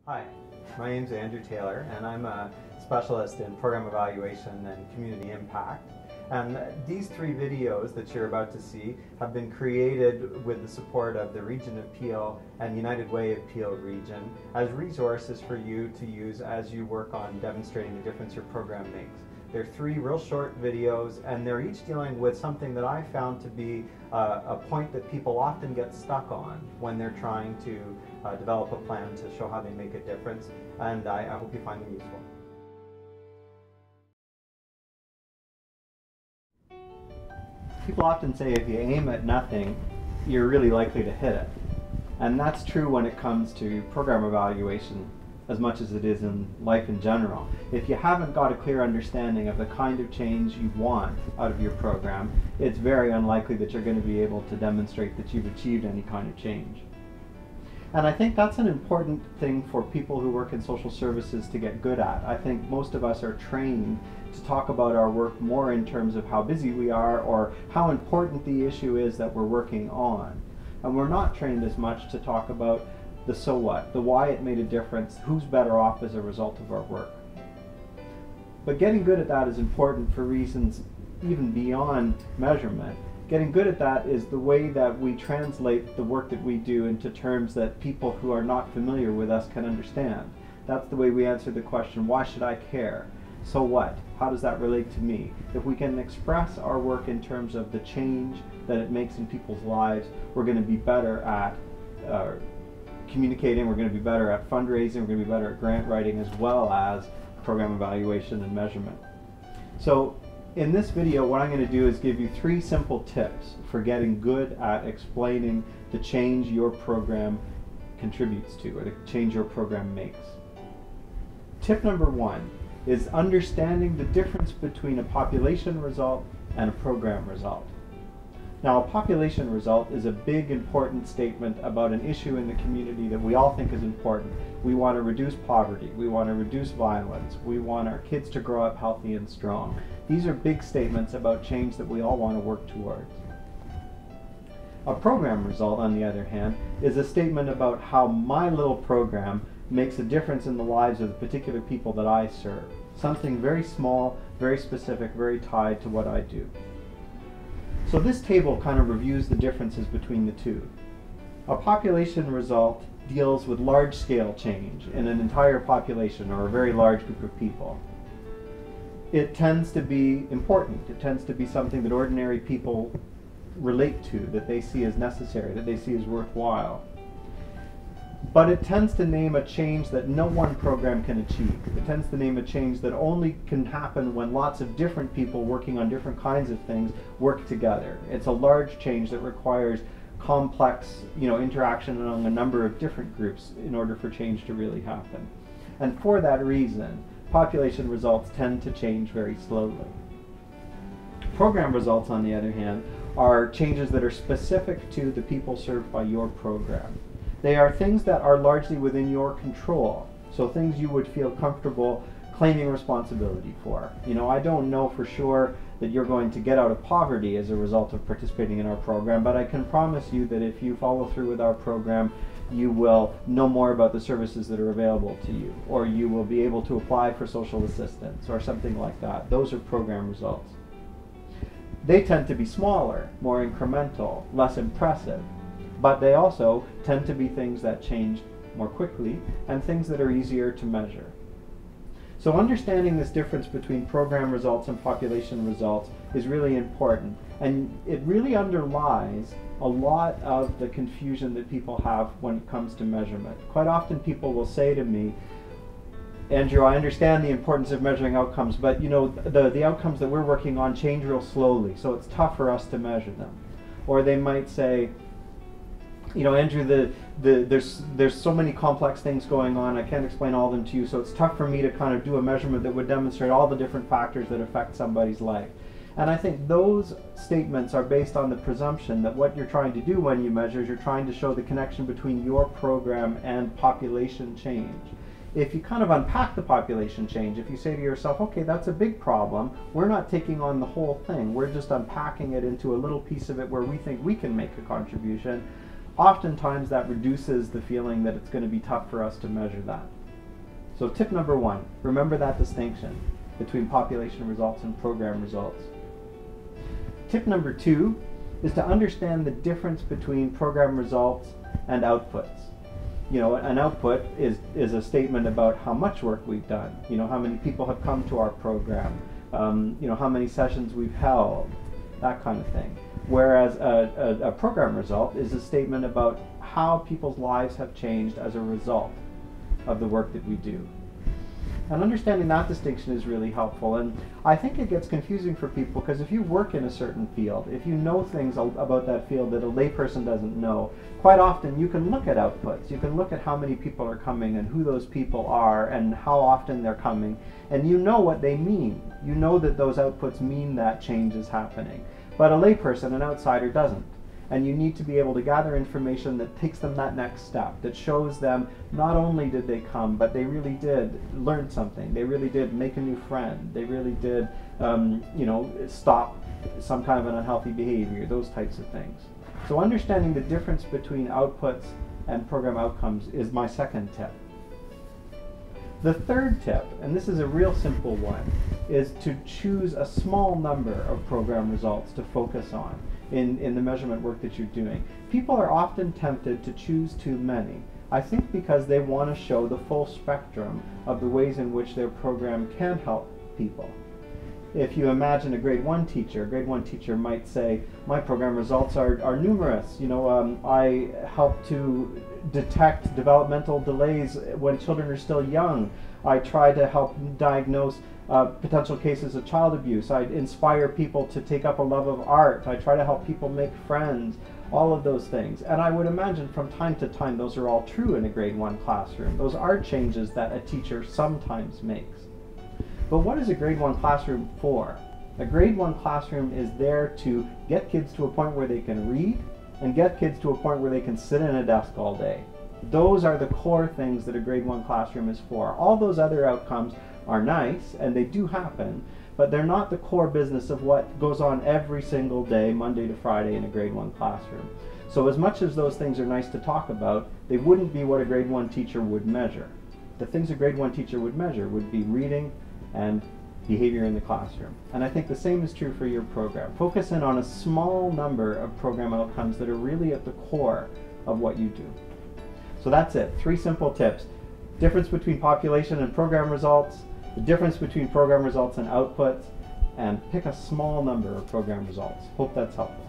Hi, my name is Andrew Taylor and I'm a specialist in program evaluation and community impact. And these three videos that you're about to see have been created with the support of the Region of Peel and United Way of Peel region as resources for you to use as you work on demonstrating the difference your program makes. They're three real short videos and they're each dealing with something that I found to be a point that people often get stuck on when they're trying to develop a plan to show how they make a difference, and I hope you find them useful. People often say if you aim at nothing, you're really likely to hit it. And that's true when it comes to program evaluation as much as it is in life in general. If you haven't got a clear understanding of the kind of change you want out of your program, it's very unlikely that you're going to be able to demonstrate that you've achieved any kind of change. And I think that's an important thing for people who work in social services to get good at. I think most of us are trained to talk about our work more in terms of how busy we are or how important the issue is that we're working on. And we're not trained as much to talk about the so what, the why it made a difference, who's better off as a result of our work. But getting good at that is important for reasons even beyond measurement. Getting good at that is the way that we translate the work that we do into terms that people who are not familiar with us can understand. That's the way we answer the question, why should I care? So what? How does that relate to me? If we can express our work in terms of the change that it makes in people's lives, we're going to be better at communicating, we're going to be better at fundraising, we're going to be better at grant writing as well as program evaluation and measurement. So in this video, what I'm going to do is give you three simple tips for getting good at explaining the change your program contributes to, or the change your program makes. Tip number one is understanding the difference between a population result and a program result. Now, a population result is a big, important statement about an issue in the community that we all think is important. We want to reduce poverty, we want to reduce violence, we want our kids to grow up healthy and strong. These are big statements about change that we all want to work towards. A program result, on the other hand, is a statement about how my little program makes a difference in the lives of the particular people that I serve. Something very small, very specific, very tied to what I do. So this table kind of reviews the differences between the two. A population result deals with large-scale change in an entire population or a very large group of people. It tends to be important. It tends to be something that ordinary people relate to, that they see as necessary, that they see as worthwhile. But it tends to name a change that no one program can achieve. It tends to name a change that only can happen when lots of different people working on different kinds of things work together. It's a large change that requires complex, interaction among a number of different groups in order for change to really happen. And for that reason, population results tend to change very slowly. Program results, on the other hand, are changes that are specific to the people served by your program. They are things that are largely within your control, so things you would feel comfortable claiming responsibility for. I don't know for sure that you're going to get out of poverty as a result of participating in our program, but I can promise you that if you follow through with our program, you will know more about the services that are available to you, or you will be able to apply for social assistance or something like that. Those are program results. They tend to be smaller, more incremental, less impressive. But they also tend to be things that change more quickly and things that are easier to measure. So understanding this difference between program results and population results is really important, and it really underlies a lot of the confusion that people have when it comes to measurement. Quite often people will say to me, Andrew, I understand the importance of measuring outcomes, but the outcomes that we're working on change real slowly, so it's tough for us to measure them. Or they might say, Andrew, there's so many complex things going on, I can't explain all of them to you, so it's tough for me to kind of do a measurement that would demonstrate all the different factors that affect somebody's life. And I think those statements are based on the presumption that what you're trying to do when you measure is you're trying to show the connection between your program and population change. If you kind of unpack the population change, if you say to yourself, okay, that's a big problem, we're not taking on the whole thing, we're just unpacking it into a little piece of it where we think we can make a contribution, oftentimes that reduces the feeling that it's going to be tough for us to measure that. So tip number 1, remember that distinction between population results and program results. Tip number 2 is to understand the difference between program results and outputs. You know, an output is a statement about how much work we've done, you know, how many people have come to our program, you know, how many sessions we've held, that kind of thing. Whereas a program result is a statement about how people's lives have changed as a result of the work that we do. And understanding that distinction is really helpful, and I think it gets confusing for people because if you work in a certain field, if you know things about that field that a layperson doesn't know, quite often you can look at outputs, you can look at how many people are coming and who those people are and how often they're coming, and you know what they mean. You know that those outputs mean that change is happening. But a layperson, an outsider, doesn't. And you need to be able to gather information that takes them that next step, that shows them not only did they come, but they really did learn something. They really did make a new friend. They really did, you know, stop some kind of an unhealthy behavior, those types of things. So understanding the difference between outputs and program outcomes is my second tip. The third tip, and this is a real simple one, is to choose a small number of program results to focus on in the measurement work that you're doing. People are often tempted to choose too many, I think because they want to show the full spectrum of the ways in which their program can help people. If you imagine a grade 1 teacher might say, my program results are numerous. You know, I help to detect developmental delays when children are still young. I try to help diagnose potential cases of child abuse. I inspire people to take up a love of art. I try to help people make friends, all of those things. And I would imagine from time to time those are all true in a grade 1 classroom. Those are changes that a teacher sometimes makes. But what is a grade 1 classroom for? A grade 1 classroom is there to get kids to a point where they can read and get kids to a point where they can sit in a desk all day. Those are the core things that a grade 1 classroom is for. All those other outcomes are nice, and they do happen, but they're not the core business of what goes on every single day, Monday to Friday, in a grade 1 classroom. So as much as those things are nice to talk about, they wouldn't be what a grade 1 teacher would measure. The things a grade 1 teacher would measure would be reading and behavior in the classroom. And I think the same is true for your program. Focus in on a small number of program outcomes that are really at the core of what you do. So that's it. 3 simple tips. Difference between population and program results, the difference between program results and outputs, and pick a small number of program results. Hope that's helpful.